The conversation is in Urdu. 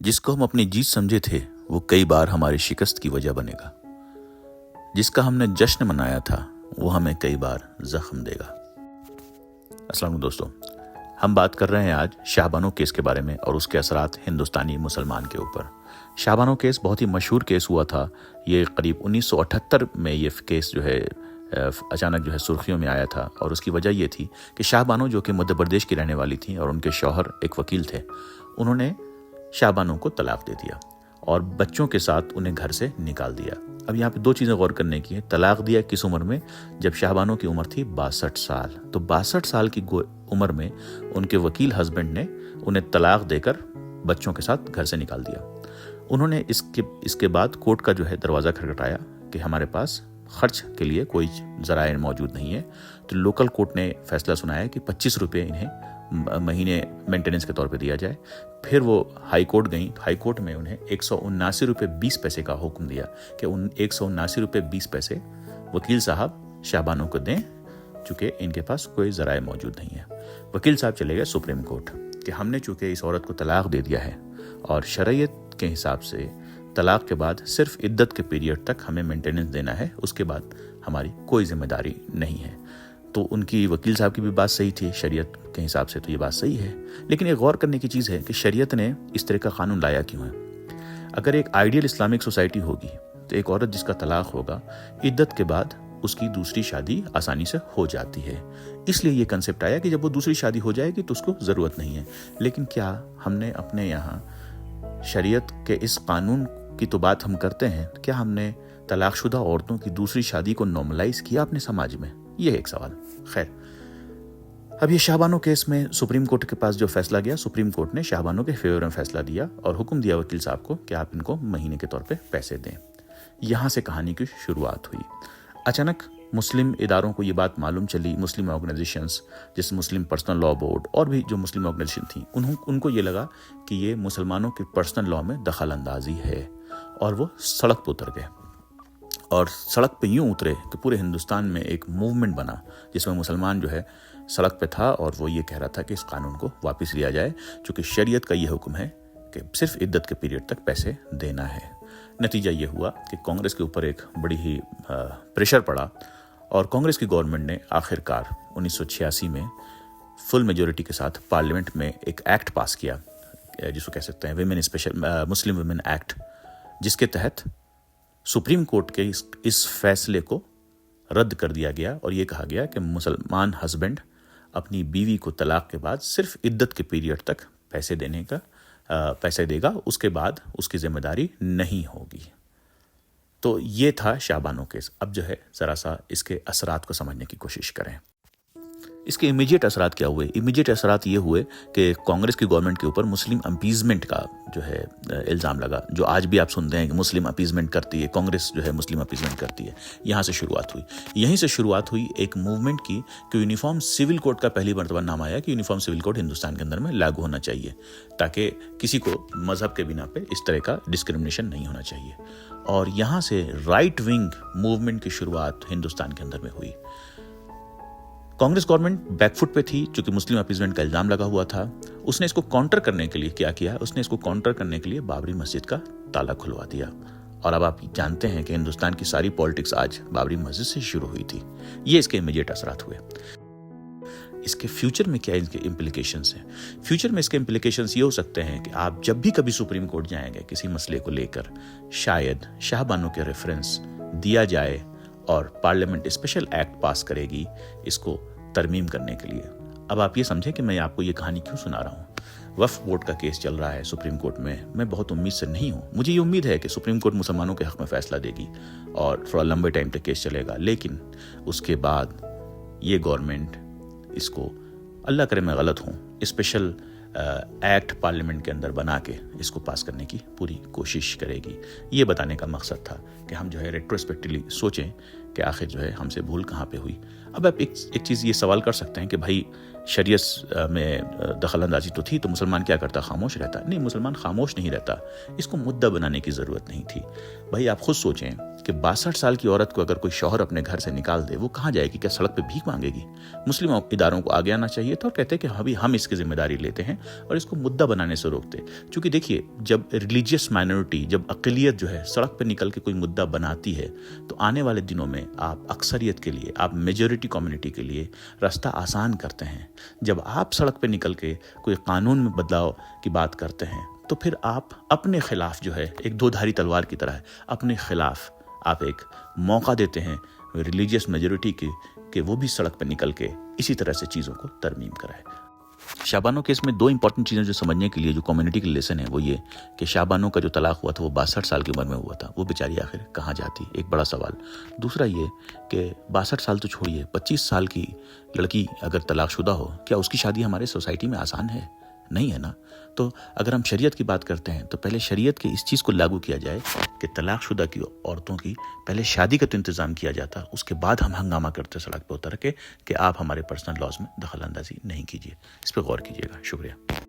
جس کو ہم اپنی جیت سمجھے تھے وہ کئی بار ہماری شکست کی وجہ بنے گا. جس کا ہم نے جشن منایا تھا وہ ہمیں کئی بار زخم دے گا. السلام علیکم دوستو، ہم بات کر رہے ہیں آج شاہ بانو کیس کے بارے میں اور اس کے اثرات ہندوستانی مسلمان کے اوپر. شاہ بانو کیس بہت ہی مشہور کیس ہوا تھا. یہ قریب 1978 میں یہ کیس جو ہے اچانک سرخیوں میں آیا تھا، اور اس کی وجہ یہ تھی کہ شاہ بانو جو کہ مدھیہ پردیش کی رہنے والی تھیں اور ان کے شوہر ایک وکیل تھے، انہوں نے شاہ بانو کو طلاق دے دیا اور بچوں کے ساتھ انہیں گھر سے نکال دیا. اب یہاں پہ دو چیزیں غور کرنے کی ہیں. طلاق دیا کس عمر میں؟ جب شاہ بانو کی عمر تھی 62 سال. تو 62 سال کی عمر میں ان کے وکیل ہسبینڈ نے انہیں طلاق دے کر بچوں کے ساتھ گھر سے نکال دیا. انہوں نے اس کے بعد کورٹ کا دروازہ کھٹکھٹایا کہ ہمارے پاس خرچ کے لیے کوئی ذرائع موجود نہیں ہے. تو لوکل کورٹ نے فیصلہ سنایا کہ 25 روپے انہیں مہینے مینٹیننس کے طور پہ دیا جائے. پھر وہ ہائی کورٹ گئیں. ہائی کورٹ میں انہیں 179 روپے 20 پیسے کا حکم دیا کہ ان 179 روپے 20 پیسے وکیل صاحب شاہ بانو کو دیں، چونکہ ان کے پاس کوئی ذرائع موجود نہیں ہے. وکیل صاحب چلے گئے سپریم کورٹ کہ ہم نے چونکہ اس عورت کو طلاق دے دیا ہے اور شرعیت کے حساب سے طلاق کے بعد صرف عدت کے پیریڈ تک ہمیں مینٹیننس دینا ہے، اس کے بعد ہماری کوئی ذمہ داری نہیں ہے. تو ان کی وکیل صاحب کی بھی بات صحیح تھی، شریعت کے حساب سے تو یہ بات صحیح ہے. لیکن ایک غور کرنے کی چیز ہے کہ شریعت نے اس طرح کا قانون لایا کیوں ہے؟ اگر ایک آئیڈیل اسلامک سوسائٹی ہوگی تو ایک عورت جس کا طلاق ہوگا، عدت کے بعد اس کی دوسری شادی آسانی سے ہو جاتی ہے. اس لیے یہ کنسیپٹ آیا کہ جب وہ دوسری شادی ہو جائے گی تو اس کو ضرورت نہیں ہے. لیکن کیا ہم نے اپنے یہاں شریعت کے اس قانون کی تو بات ہم کرتے ہیں، کیا ہم نے طلاق شدہ عورتوں کی دوسری شادی کو نارملائز کیا اپنے سماج میں؟ یہ ایک سوال. خیر، اب یہ شاہ بانو کیس میں سپریم کورٹ کے پاس جو فیصلہ گیا، سپریم کورٹ نے شاہ بانو کے فیور میں فیصلہ دیا اور حکم دیا وکیل صاحب کو کہ آپ ان کو مہینے کے طور پہ پیسے دیں. یہاں سے کہانی کی شروعات ہوئی. اچانک مسلم اداروں کو یہ بات معلوم چلی، مسلم آرگنائزیشنز جیسے مسلم پرسنل لا بورڈ اور بھی جو مسلم آرگنائزیشن تھیں، ان کو یہ لگا کہ یہ مسلمانوں کے پرسنل لا میں دخل اندازی ہے، اور وہ سڑک پہ اتر گئے. اور سڑک پہ یوں اترے کہ پورے ہندوستان میں ایک موومنٹ بنا جس میں مسلمان سڑک پہ تھا اور وہ یہ کہہ رہا تھا کہ اس قانون کو واپس لیا جائے، چونکہ شریعت کا یہ حکم ہے کہ صرف عدت کے پیریڈ تک پیسے دینا ہے. نتیجہ یہ ہوا کہ کانگریس کے اوپر ایک بڑی ہی پریشر پڑا اور کانگریس کی گورنمنٹ نے آخرکار 1986 میں فل میجورٹی کے ساتھ پارلیمنٹ میں ایک ایکٹ پاس کیا جس کو کہہ سکتے ہیں مسلم ویمن ایکٹ، جس کے تحت سپریم کورٹ کے اس فیصلے کو رد کر دیا گیا اور یہ کہا گیا کہ مسلمان ہسبینڈ اپنی بیوی کو طلاق کے بعد صرف عدت کے پیریڈ تک پیسے دے گا، اس کے بعد اس کی ذمہ داری نہیں ہوگی. تو یہ تھا شاہ بانو کیس. اب ذرا سا اس کے اثرات کو سمجھنے کی کوشش کریں. اس کے امیجیٹ اثرات کیا ہوئے؟ امیجیٹ اثرات یہ ہوئے کہ کانگریس کی گورنمنٹ کے اوپر مسلم اپیزمنٹ کا الزام لگا، جو آج بھی آپ سنتے ہیں کہ مسلم اپیزمنٹ کرتی ہے کانگریس، مسلم اپیزمنٹ کرتی ہے. یہاں سے شروعات ہوئی. یہیں سے شروعات ہوئی ایک موومنٹ کی کہ یونیفارم سول کوڈ کا پہلی مرتبہ نام آیا کہ یونیفارم سول کوڈ ہندوستان کے اندر میں لاگو ہونا چاہیے تاکہ کسی کو مذہب کے بنا پہ اس طرح کا ڈسکرمنیشن نہیں ہونا چاہیے. اور یہاں سے رائٹ ونگ موومنٹ کی شروعات ہندوستان کے اندر میں ہوئی. کانگریس گورنمنٹ بیک فٹ پہ تھی چونکہ مسلم اپیزمنٹ کا الزام لگا ہوا تھا. اس نے اس کو کاؤنٹر کرنے کے لیے کیا کیا؟ اس نے اس کو کاؤنٹر کرنے کے لیے بابری مسجد کا تالا کھلوا دیا. اور اب آپ جانتے ہیں کہ ہندوستان کی ساری پالیٹکس آج بابری مسجد سے شروع ہوئی تھی. یہ اس کے امیجیٹ اثرات ہوئے. اس کے فیوچر میں کیا ان کے امپلیکیشنز ہیں؟ فیوچر میں اس کے امپلیکیشنز یہ ہو سکتے ہیں کہ آپ جب بھی کبھی سپریم کورٹ جائیں گے کسی مسئلے کو لے کر، شاید شاہ بانو کے ریفرنس دیا جائے اور پارلیمنٹ اسپیشل ایکٹ پاس کرے گی اس کو ترمیم کرنے کے لیے. اب آپ یہ سمجھیں کہ میں آپ کو یہ کہانی کیوں سنا رہا ہوں. وقف بورڈ کا کیس چل رہا ہے سپریم کورٹ میں. میں بہت امید سے نہیں ہوں. مجھے یہ امید ہے کہ سپریم کورٹ مسلمانوں کے حق میں فیصلہ دے گی اور تھوڑا لمبے ٹائم تک کیس چلے گا. لیکن اس کے بعد یہ گورنمنٹ اس کو، اللہ کرے میں غلط ہوں، اسپیشل ایکٹ پارلیمنٹ کے اندر بنا کے اس کو پاس کرنے کی پوری کوشش کرے گی. یہ بتانے کا مقصد تھا کہ ہم ریٹروسپیکٹلی سوچیں کہ آخر ہم سے بھول کہاں پہ ہوئی. اب آپ ایک چیز یہ سوال کر سکتے ہیں کہ بھائی شریعت میں دخل اندازی تو تھی تو مسلمان کیا کرتا؟ خاموش رہتا؟ نہیں، مسلمان خاموش نہیں رہتا. اس کو مدعا بنانے کی ضرورت نہیں تھی. بھائی آپ خود سوچیں کہ 62 سال کی عورت کو اگر کوئی شوہر اپنے گھر سے نکال دے وہ کہاں جائے گی؟ کیا سڑک پہ بھیک مانگے گی؟ مسلم اداروں کو آگے آنا چاہیے تھا اور کہتے کہ ابھی ہم اس کی ذمہ داری لیتے ہیں اور اس کو مدعا بنانے سے روکتے. چونکہ دیکھیے جب ریلیجیس مائنورٹی، جب اقلیت جو ہے سڑک پہ نکل کے کوئی مدعا بناتی ہے تو آنے والے دنوں میں آپ اکثریت کے لیے، آپ میجورٹی کمیونٹی کے لیے راستہ آسان کرتے ہیں. جب آپ سڑک پہ نکل کے کوئی قانون میں بدلاؤ کی بات کرتے ہیں تو پھر آپ اپنے خلاف جو ہے ایک دو دھاری تلوار کی طرح ہے، اپنے خلاف آپ ایک موقع دیتے ہیں ریلیجیس میجورٹی کی کہ وہ بھی سڑک پہ نکل کے اسی طرح سے چیزوں کو ترمیم کرائے. شاہ بانو کیس میں 2 امپورٹنٹ چیزیں جو سمجھنے کے لیے جو کمیونٹی کے لیسن ہے وہ یہ کہ شاہ بانو کا جو طلاق ہوا تھا وہ 62 سال کی عمر میں ہوا تھا. وہ بیچاری آخر کہاں جاتی؟ ایک بڑا سوال. دوسرا یہ کہ 62 سال تو چھوڑیے، 25 سال کی لڑکی اگر طلاق شدہ ہو، کیا اس کی شادی ہمارے سوسائٹی میں آسان ہے؟ نہیں ہے نا. تو اگر ہم شریعت کی بات کرتے ہیں تو پہلے شریعت کے اس چیز کو لاگو کیا جائے کہ طلاق شدہ کی عورتوں کی پہلے شادی کا تو انتظام کیا جاتا، اس کے بعد ہم ہنگامہ کرتے سڑک پہ اتر کے کہ آپ ہمارے پرسنل لاز میں دخل اندازی نہیں کیجیے. اس پہ غور کیجیے گا. شکریہ.